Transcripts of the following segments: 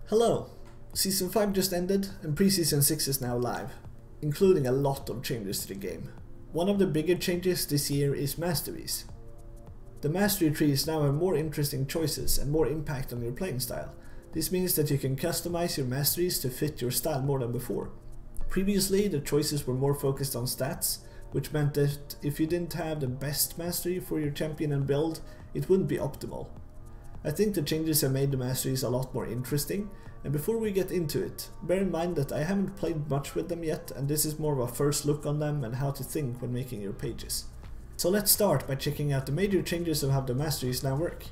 Hello! Season 5 just ended and Pre-Season 6 is now live, including a lot of changes to the game. One of the bigger changes this year is Masteries. The Mastery trees now have more interesting choices and more impact on your playing style. This means that you can customize your Masteries to fit your style more than before. Previously, the choices were more focused on stats, which meant that if you didn't have the best Mastery for your champion and build, it wouldn't be optimal. I think the changes have made the Masteries a lot more interesting, and before we get into it, bear in mind that I haven't played much with them yet, and this is more of a first look on them and how to think when making your pages. So let's start by checking out the major changes of how the Masteries now work.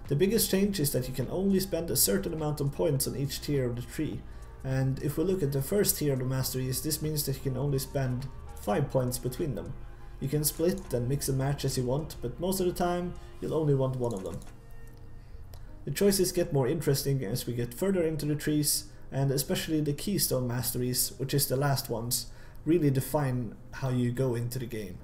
The biggest change is that you can only spend a certain amount of points on each tier of the tree, and if we look at the first tier of the Masteries, this means that you can only spend 5 points between them. You can split and mix and match as you want, but most of the time you'll only want one of them. The choices get more interesting as we get further into the trees, and especially the Keystone Masteries, which is the last ones, really define how you go into the game.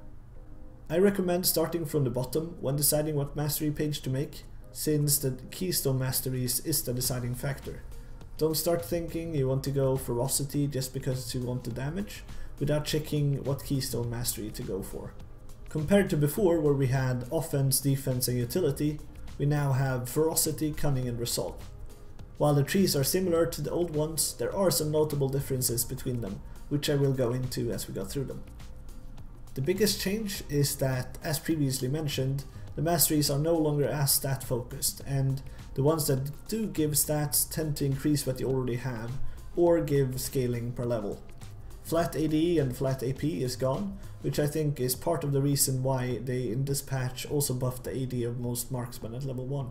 I recommend starting from the bottom when deciding what Mastery page to make, since the Keystone Masteries is the deciding factor. Don't start thinking you want to go Ferocity just because you want the damage, without checking what Keystone Mastery to go for. Compared to before, where we had offense, defense and utility, we now have Ferocity, Cunning and Resolve. While the trees are similar to the old ones, there are some notable differences between them, which I will go into as we go through them. The biggest change is that, as previously mentioned, the Masteries are no longer as stat focused, and the ones that do give stats tend to increase what you already have, or give scaling per level. Flat AD and flat AP is gone, which I think is part of the reason why they in this patch also buffed the AD of most marksmen at level 1.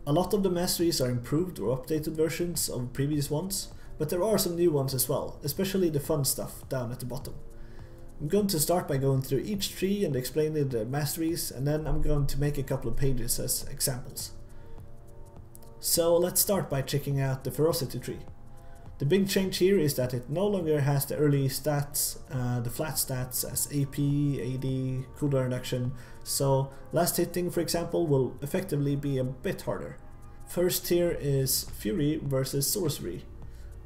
A lot of the Masteries are improved or updated versions of previous ones, but there are some new ones as well, especially the fun stuff down at the bottom. I'm going to start by going through each tree and explaining the Masteries, and then I'm going to make a couple of pages as examples. So let's start by checking out the Ferocity Tree. The big change here is that it no longer has the early stats, the flat stats as AP, AD, cooldown reduction, so last hitting for example will effectively be a bit harder. First tier is Fury versus Sorcery.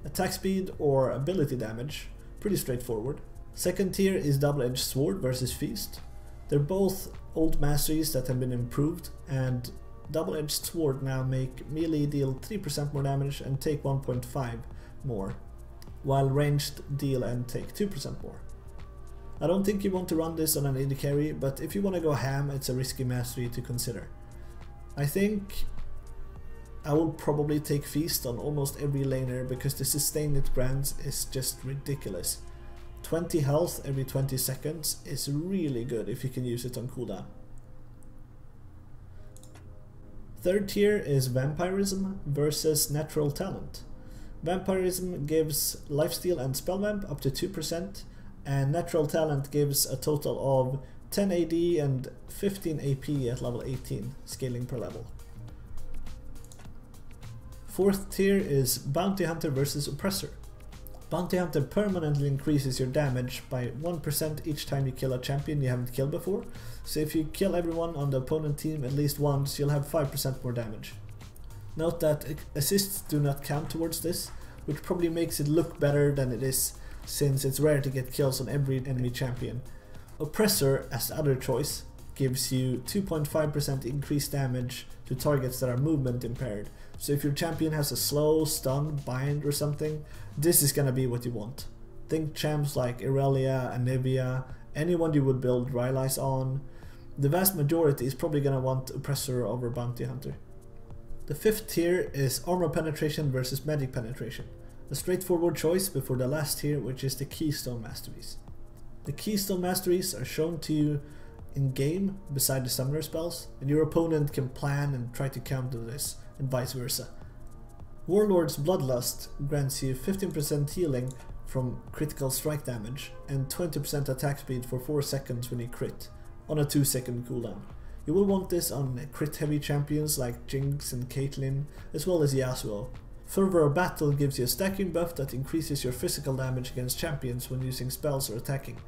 Attack speed or ability damage, pretty straightforward. Second tier is Double-Edged Sword versus Feast. They're both old Masteries that have been improved, and Double-Edged Sword now make melee deal 3% more damage and take 1.5 more, while ranged deal and take 2% more. I don't think you want to run this on an AD carry, but if you want to go ham, it's a risky Mastery to consider. I think I will probably take Feast on almost every laner because the sustain it grants is just ridiculous. 20 health every 20 seconds is really good if you can use it on cooldown. Third tier is Vampirism versus Natural Talent. Vampirism gives lifesteal and spell vamp up to 2%, and Natural Talent gives a total of 10 AD and 15 AP at level 18, scaling per level. Fourth tier is Bounty Hunter versus Oppressor. Bounty Hunter permanently increases your damage by 1% each time you kill a champion you haven't killed before, so if you kill everyone on the opponent team at least once, you'll have 5% more damage. Note that assists do not count towards this, which probably makes it look better than it is, since it's rare to get kills on every enemy champion. Oppressor, as the other choice, gives you 2.5% increased damage to targets that are movement impaired, so if your champion has a slow, stun, bind or something, this is gonna be what you want. Think champs like Irelia, Anivia, anyone you would build Rylai's on. The vast majority is probably gonna want Oppressor over Bounty Hunter. The fifth tier is Armor Penetration versus Magic Penetration, a straightforward choice before the last tier, which is the Keystone Masteries. The Keystone Masteries are shown to you in game beside the summoner spells, and your opponent can plan and try to counter this, and vice versa. Warlord's Bloodlust grants you 15% healing from critical strike damage and 20% attack speed for 4 seconds when you crit, on a 2-second cooldown. You will want this on crit heavy champions like Jinx and Caitlyn, as well as Yasuo. Fervor of Battle gives you a stacking buff that increases your physical damage against champions when using spells or attacking.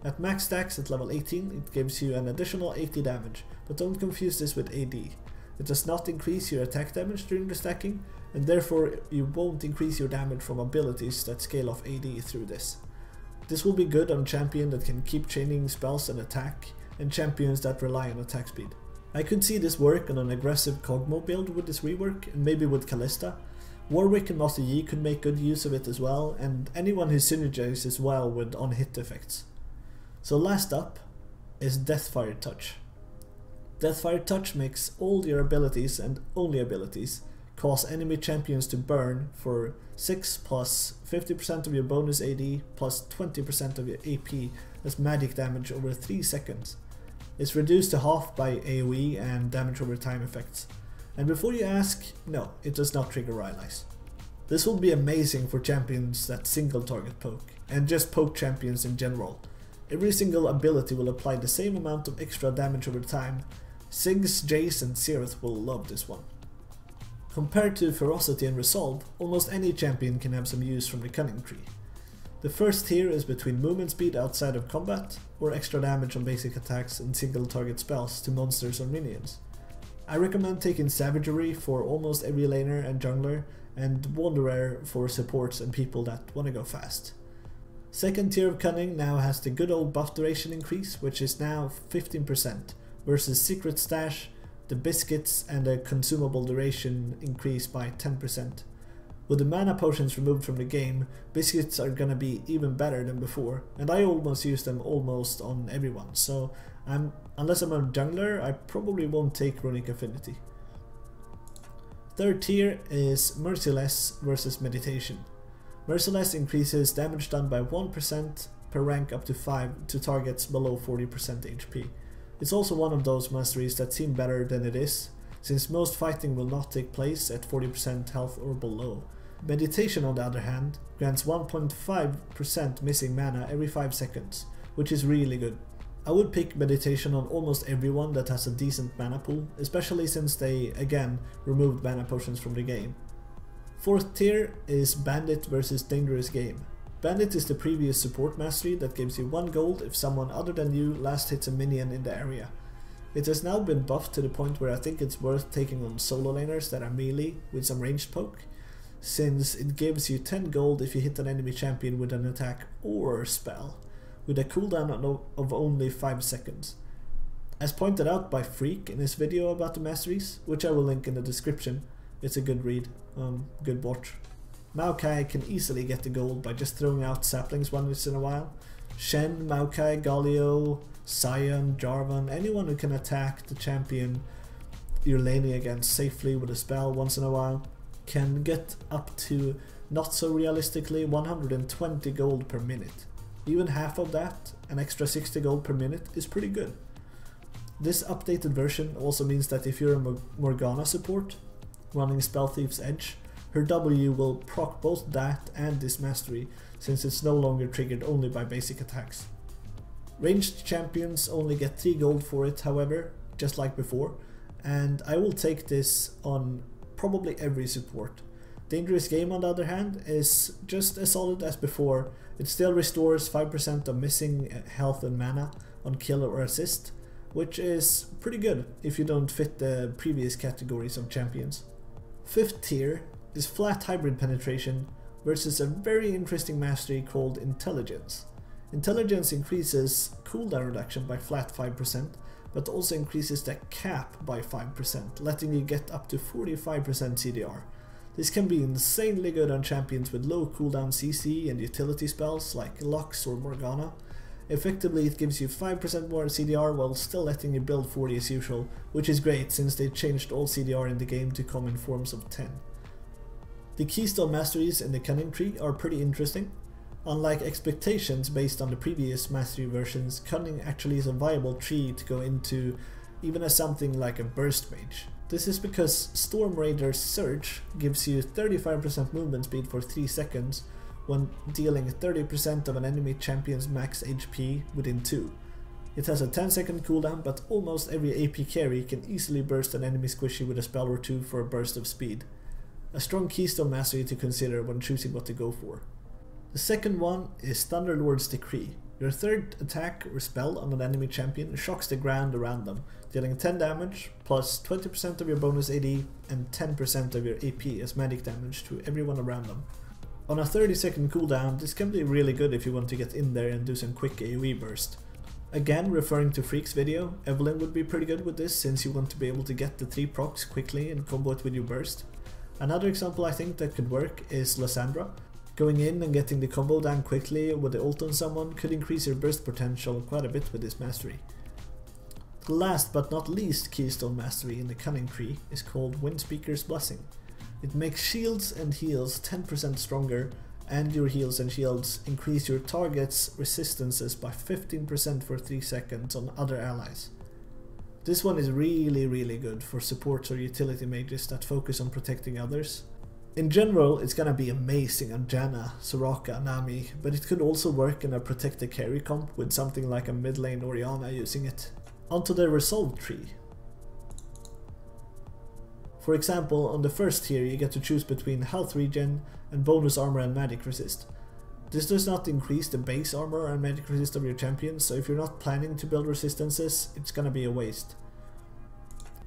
At max stacks at level 18 it gives you an additional 80 damage, but don't confuse this with AD. It does not increase your attack damage during the stacking, and therefore you won't increase your damage from abilities that scale off AD through this. This will be good on champion that can keep chaining spells and attack, and champions that rely on attack speed. I could see this work on an aggressive Kog'Maw build with this rework, and maybe with Kalista. Warwick and Master Yi could make good use of it as well, and anyone who synergizes well with on-hit effects. So last up is Deathfire Touch. Deathfire Touch makes all your abilities, and only abilities, cause enemy champions to burn for 6 plus 50% of your bonus AD plus 20% of your AP as magic damage over 3 seconds. It's reduced to half by AoE and damage over time effects. And before you ask, no, it does not trigger Rylai's. This will be amazing for champions that single target poke, and just poke champions in general. Every single ability will apply the same amount of extra damage over time. Ziggs, Jace and Xerath will love this one. Compared to Ferocity and Resolve, almost any champion can have some use from the Cunning Tree. The first tier is between movement speed outside of combat, or extra damage on basic attacks and single target spells to monsters or minions. I recommend taking Savagery for almost every laner and jungler, and Wanderer for supports and people that wanna go fast. Second tier of Cunning now has the good old buff duration increase, which is now 15%, versus Secret Stash, the biscuits and the consumable duration increase by 10%. With the mana potions removed from the game, biscuits are gonna be even better than before, and I almost use them almost on everyone, so unless I'm a jungler, I probably won't take Runic Affinity. Third tier is Merciless versus Meditation. Merciless increases damage done by 1% per rank up to 5 to targets below 40% HP. It's also one of those masteries that seem better than it is, since most fighting will not take place at 40% health or below. Meditation, on the other hand, grants 1.5% missing mana every 5 seconds, which is really good. I would pick Meditation on almost everyone that has a decent mana pool, especially since they, again, removed mana potions from the game. Fourth tier is Bandit versus Dangerous Game. Bandit is the previous support mastery that gives you 1 gold if someone other than you last hits a minion in the area. It has now been buffed to the point where I think it's worth taking on solo laners that are melee with some ranged poke, since it gives you 10 gold if you hit an enemy champion with an attack or spell, with a cooldown of only 5 seconds. As pointed out by Phreaks in his video about the masteries, which I will link in the description, it's a good read, good watch. Maokai can easily get the gold by just throwing out saplings once in a while. Shen, Maokai, Galio, Sion, Jarvan, anyone who can attack the champion you're laning against safely with a spell once in a while can get up to, not so realistically, 120 gold per minute. Even half of that, an extra 60 gold per minute, is pretty good. This updated version also means that if you're a Morgana support running Spell Thief's Edge, her W will proc both that and this mastery, since it's no longer triggered only by basic attacks. Ranged champions only get 3 gold for it, however, just like before, and I will take this on probably every support. Dangerous Game, on the other hand, is just as solid as before. It still restores 5% of missing health and mana on kill or assist, which is pretty good if you don't fit the previous categories of champions. Fifth tier is Flat Hybrid Penetration versus a very interesting mastery called Intelligence. Intelligence increases cooldown reduction by flat 5%, but also increases the cap by 5%, letting you get up to 45% CDR. This can be insanely good on champions with low cooldown CC and utility spells like Lux or Morgana. Effectively, it gives you 5% more CDR while still letting you build 40 as usual, which is great since they changed all CDR in the game to come in forms of 10. The Keystone Masteries in the Cunning Tree are pretty interesting. Unlike expectations based on the previous mastery versions, Cunning actually is a viable tree to go into even as something like a Burst Mage. This is because Storm Raider's Surge gives you 35% movement speed for 3 seconds when dealing 30% of an enemy champion's max HP within 2. It has a 10-second cooldown, but almost every AP carry can easily burst an enemy squishy with a spell or 2 for a burst of speed. A strong Keystone Mastery to consider when choosing what to go for. The second one is Thunderlord's Decree. Your third attack or spell on an enemy champion shocks the ground around them, dealing 10 damage plus 20% of your bonus AD and 10% of your AP as magic damage to everyone around them. On a 30-second cooldown, this can be really good if you want to get in there and do some quick AoE burst. Again, referring to Phreaks' video, Evelyn would be pretty good with this since you want to be able to get the 3 procs quickly and combo it with your burst. Another example I think that could work is Lysandra. Going in and getting the combo down quickly with the ult on someone could increase your burst potential quite a bit with this mastery. The last but not least keystone mastery in the Cunning Tree is called Windspeaker's Blessing. It makes shields and heals 10% stronger, and your heals and shields increase your target's resistances by 15% for 3 seconds on other allies. This one is really good for supports or utility mages that focus on protecting others. In general, it's gonna be amazing on Janna, Soraka, Nami, but it could also work in a protected carry comp with something like a mid lane Orianna using it. Onto the Resolve tree. For example, on the first tier you get to choose between health regen and bonus armor and magic resist. This does not increase the base armor and magic resist of your champion, so if you're not planning to build resistances, it's gonna be a waste.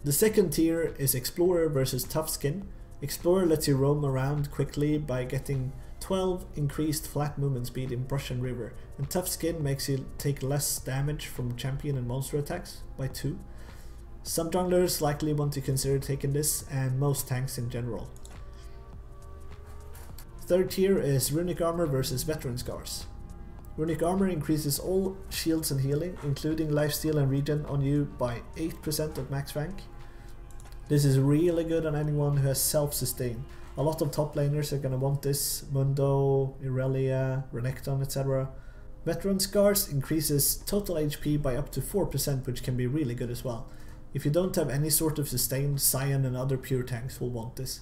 The second tier is Explorer versus Tough Skin. Explorer lets you roam around quickly by getting 12 increased flat movement speed in Brush and River, and Tough Skin makes you take less damage from champion and monster attacks by 2. Some junglers likely want to consider taking this, and most tanks in general. Third tier is Runic Armor versus Veteran Scars. Runic Armor increases all shields and healing, including lifesteal and regen, on you by 8% at max rank. This is really good on anyone who has self-sustain. A lot of top laners are gonna want this, Mundo, Irelia, Renekton, etc. Veteran Scars increases total HP by up to 4%, which can be really good as well. If you don't have any sort of sustain, Sion and other pure tanks will want this.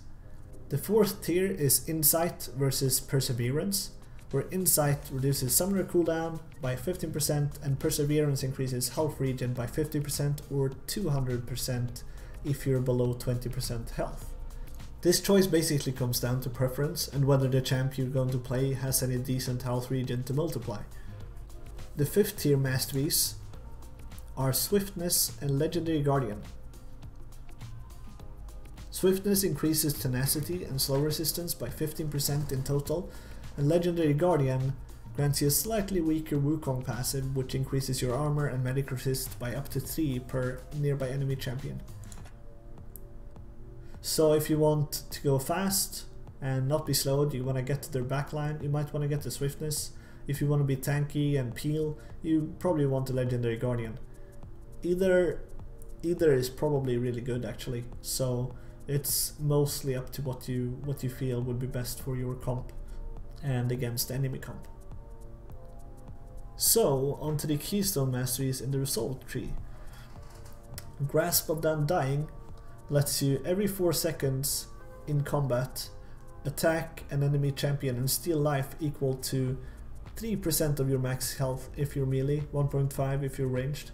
The fourth tier is Insight versus Perseverance, where Insight reduces summoner cooldown by 15% and Perseverance increases health regen by 50% or 200% if you're below 20% health. This choice basically comes down to preference and whether the champ you're going to play has any decent health regen to multiply. The fifth tier masteries are Swiftness and Legendary Guardian. Swiftness increases tenacity and slow resistance by 15% in total, and Legendary Guardian grants you a slightly weaker Wukong passive which increases your armor and medic resist by up to 3 per nearby enemy champion. So if you want to go fast and not be slowed, you want to get to their backline, you might want to get the Swiftness. If you want to be tanky and peel, you probably want the Legendary Guardian. Either is probably really good actually, so it's mostly up to what you feel would be best for your comp and against enemy comp. So onto the keystone masteries in the Resolve tree. Grasp of the Undying lets you every 4 seconds in combat attack an enemy champion and steal life equal to 3% of your max health if you're melee, 1.5 if you're ranged.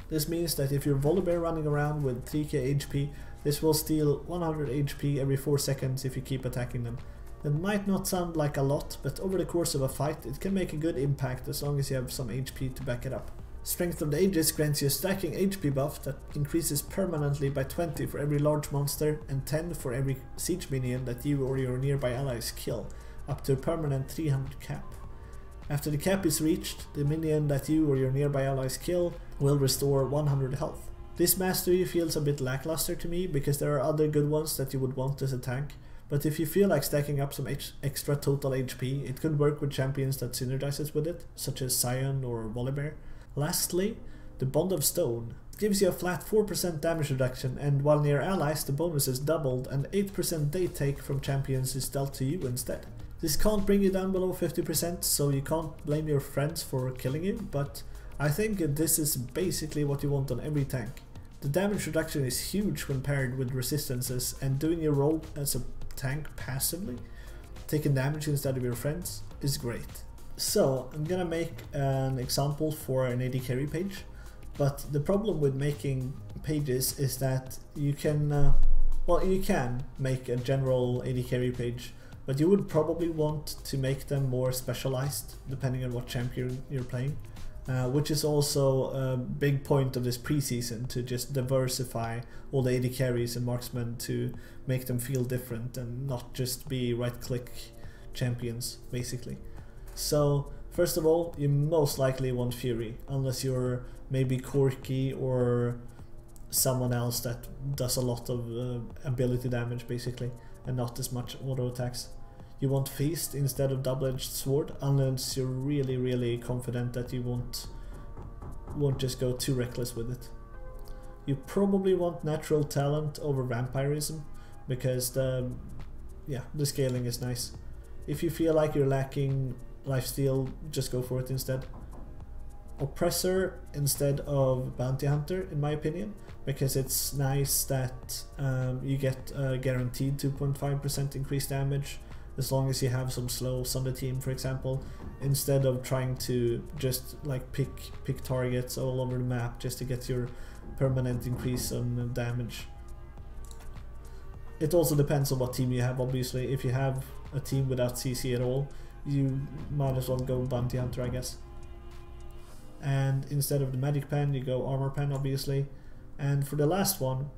This means that if you're Volibear running around with 3k HP, this will steal 100 HP every 4 seconds if you keep attacking them. That might not sound like a lot, but over the course of a fight it can make a good impact as long as you have some HP to back it up. Strength of the Aegis grants you a stacking HP buff that increases permanently by 20 for every large monster and 10 for every siege minion that you or your nearby allies kill, up to a permanent 300 cap. After the cap is reached, the minion that you or your nearby allies kill will restore 100 health. This mastery feels a bit lackluster to me because there are other good ones that you would want as a tank, but if you feel like stacking up some extra total HP, it could work with champions that synergizes with it, such as Sion or Volibear. Lastly, the Bond of Stone. It gives you a flat 4% damage reduction, and while near allies the bonus is doubled and 8% they take from champions is dealt to you instead. This can't bring you down below 50%, so you can't blame your friends for killing you, but I think this is basically what you want on every tank. The damage reduction is huge when paired with resistances, and doing your role as a tank passively, taking damage instead of your friends, is great. So I'm gonna make an example for an AD carry page, but the problem with making pages is that you can make a general AD carry page, but you would probably want to make them more specialized depending on what champion you're playing, which is also a big point of this preseason, to just diversify all the AD carries and marksmen to make them feel different and not just be right-click champions, basically. So first of all, you most likely want Fury, unless you're maybe Corky or someone else that does a lot of ability damage basically, and not as much auto attacks. You want Feast instead of Double-Edged Sword, unless you're really confident that you won't just go too reckless with it. You probably want Natural Talent over Vampirism, because the scaling is nice. If you feel like you're lacking lifesteal, just go for it instead. Oppressor instead of Bounty Hunter, in my opinion, because it's nice that you get a guaranteed 2.5% increased damage as long as you have some slows on the team, for example, instead of trying to just like pick targets all over the map just to get your permanent increase on damage. It also depends on what team you have, obviously. If you have a team without CC at all, you might as well go Bounty Hunter, I guess. And instead of the Magic Pen, you go Armor Pen, obviously. And for the last one,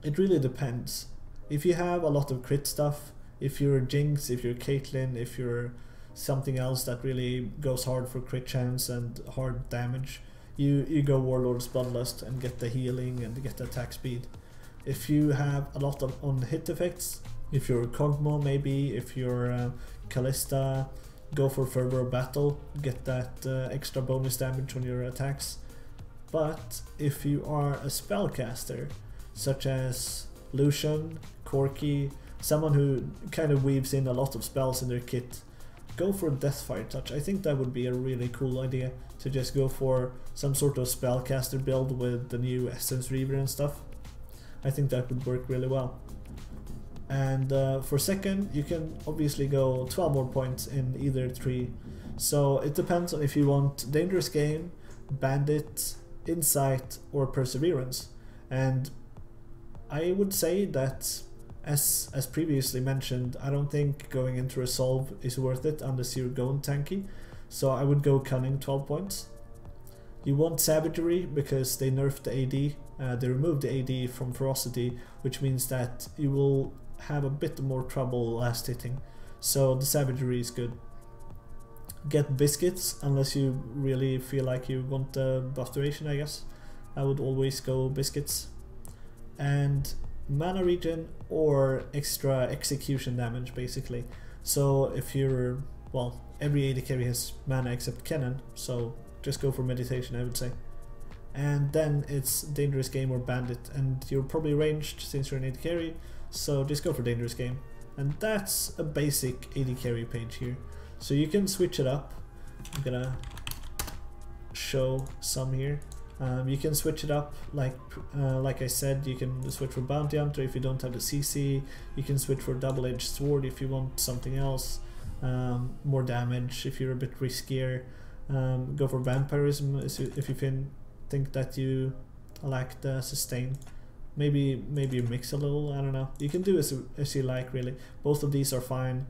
it really depends. If you have a lot of crit stuff, if you're Jinx, if you're Caitlyn, if you're something else that really goes hard for crit chance and hard damage, you go Warlord's Bloodlust and get the healing and get the attack speed. If you have a lot of on hit effects, if you're Kog'Maw maybe, if you're Kalista, go for Fervor of Battle, get that extra bonus damage on your attacks. But if you are a spellcaster, such as Lucian, Corky, someone who kind of weaves in a lot of spells in their kit, go for Deathfire Touch. I think that would be a really cool idea, to just go for some sort of spellcaster build with the new Essence Reaver and stuff. I think that would work really well. And for second, you can obviously go 12 more points in either tree. So it depends on if you want Dangerous Game, Bandit, Insight or Perseverance. And I would say that, as previously mentioned, I don't think going into Resolve is worth it unless you're going tanky. So I would go Cunning, 12 points. You want Savagery because they nerfed the AD. They removed the AD from Ferocity, which means that you will have a bit more trouble last hitting. So the Savagery is good. Get Biscuits unless you really feel like you want buff duration, I guess. I would always go Biscuits. And mana regen or extra execution damage, basically. So if you're, well, every AD carry has mana except Kennen, so just go for Meditation, I would say. And then it's Dangerous Game or Bandit, and you're probably ranged since you're an AD carry, so just go for Dangerous Game. And that's a basic AD carry page here. So you can switch it up. I'm gonna show some here. You can switch it up, like I said, you can switch for Bounty Hunter if you don't have the CC, you can switch for Double-Edged Sword if you want something else, more damage if you're a bit riskier, go for Vampirism if you think that you lack the sustain, maybe you mix a little, I don't know, you can do as you like really, both of these are fine.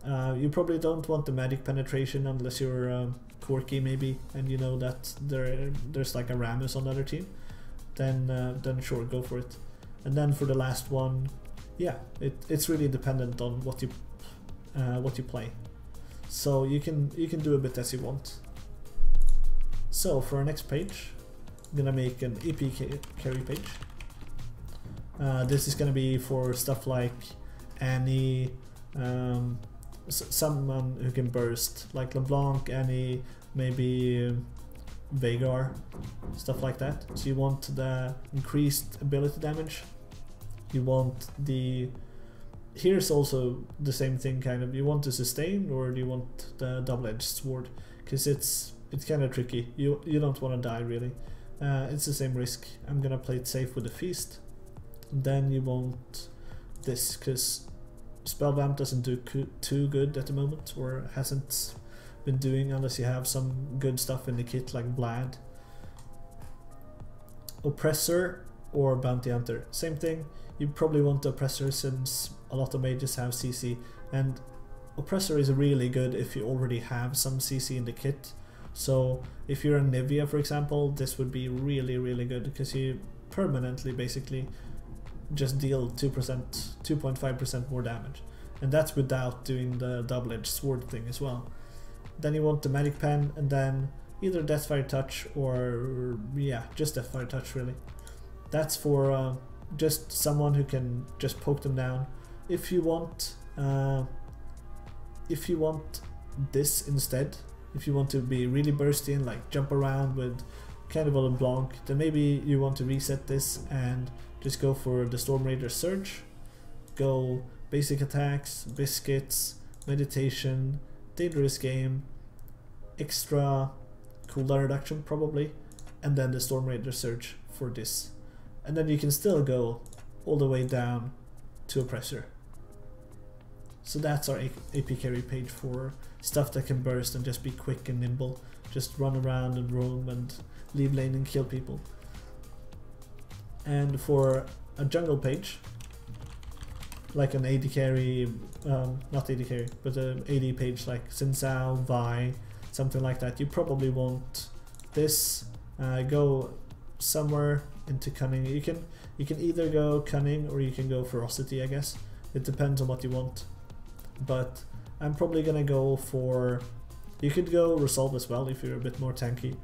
You probably don't want the magic penetration unless you're Corky maybe, and you know that there's like a Rammus on the other team, then sure, go for it. And then for the last one, yeah, it's really dependent on what you play. So you can do a bit as you want. So for our next page, I'm gonna make an EP carry page. This is gonna be for stuff like Annie, someone who can burst, like LeBlanc, Annie, maybe Veigar, stuff like that. So you want the increased ability damage. You want the... Here's also the same thing, kind of. You want to sustain, or do you want the Double-Edged Sword? Because it's kind of tricky. You don't want to die, really. It's the same risk. I'm gonna play it safe with the Feast. Then you want this, because Spellvamp doesn't do too good at the moment, or hasn't been doing, unless you have some good stuff in the kit like Blad. Oppressor or Bounty Hunter, same thing. You probably want the Oppressor since a lot of mages have CC, and Oppressor is really good if you already have some CC in the kit. So if you're a Nivea, for example, this would be really good because you permanently basically just deal 2.5% more damage. And that's without doing the double-edged sword thing as well. Then you want the Magic Pen, and then either Deathfire Touch or, yeah, just Deathfire Touch really. That's for just someone who can just poke them down. If you want this instead, if you want to be really bursty and like jump around with Cannibal and Blanc, then maybe you want to reset this and just go for the Storm Raider Surge. Go basic attacks, biscuits, meditation, dangerous game, extra cooldown reduction probably, and then the Storm Raider Surge for this. And then you can still go all the way down to Oppressor. So that's our AP carry page for stuff that can burst and just be quick and nimble. Just run around and roam and leave lane and kill people. And for a jungle page, like an AD carry, not AD carry, but an AD page like Xin Zhao, Vi, something like that, you probably want this. Go somewhere into Cunning. You can either go Cunning or you can go Ferocity, I guess. It depends on what you want. But I'm probably gonna go for, you could go Resolve as well if you're a bit more tanky,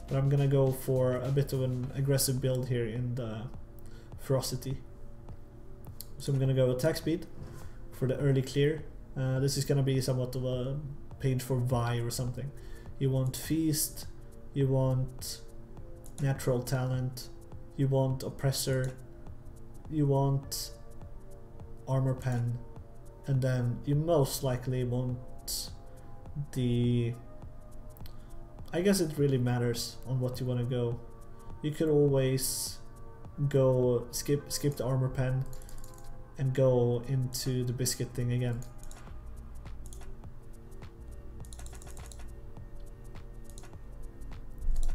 but I'm gonna go for a bit of an aggressive build here in the Ferocity. So I'm gonna go attack speed for the early clear. This is gonna be somewhat of a page for Vi or something. You want Feast, you want Natural Talent, you want Oppressor, you want Armor Pen, and then you most likely want the, I guess it really matters on what you want to go. You could always go skip the Armor Pen and go into the biscuit thing again.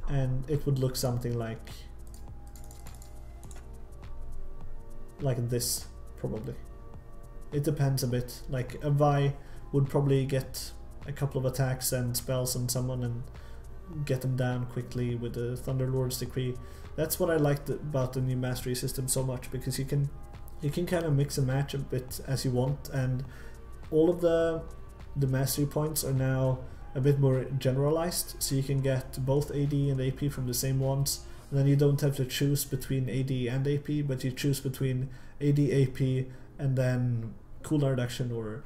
And it would look something like this probably. It depends a bit. Like a Vi would probably get a couple of attacks and spells on someone and get them down quickly with the Thunderlord's Decree. That's what I liked about the new Mastery system so much, because you can kind of mix and match a bit as you want, and all of the Mastery points are now a bit more generalized, so you can get both AD and AP from the same ones, and then you don't have to choose between AD and AP, but you choose between AD, AP, and then cooldown reduction or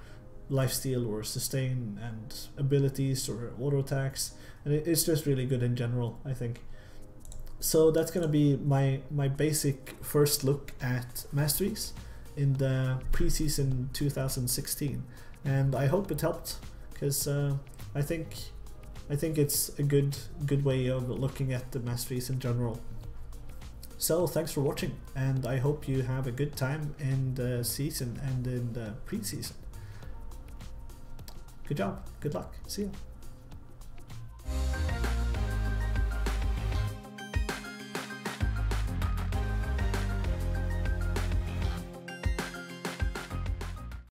lifesteal or sustain and abilities or auto attacks, and it's just really good in general, I think. So that's gonna be my basic first look at Masteries in the preseason 2016, and I hope it helped, because I think it's a good way of looking at the Masteries in general. So thanks for watching, and I hope you have a good time in the season and in the preseason. Good job, good luck, see ya.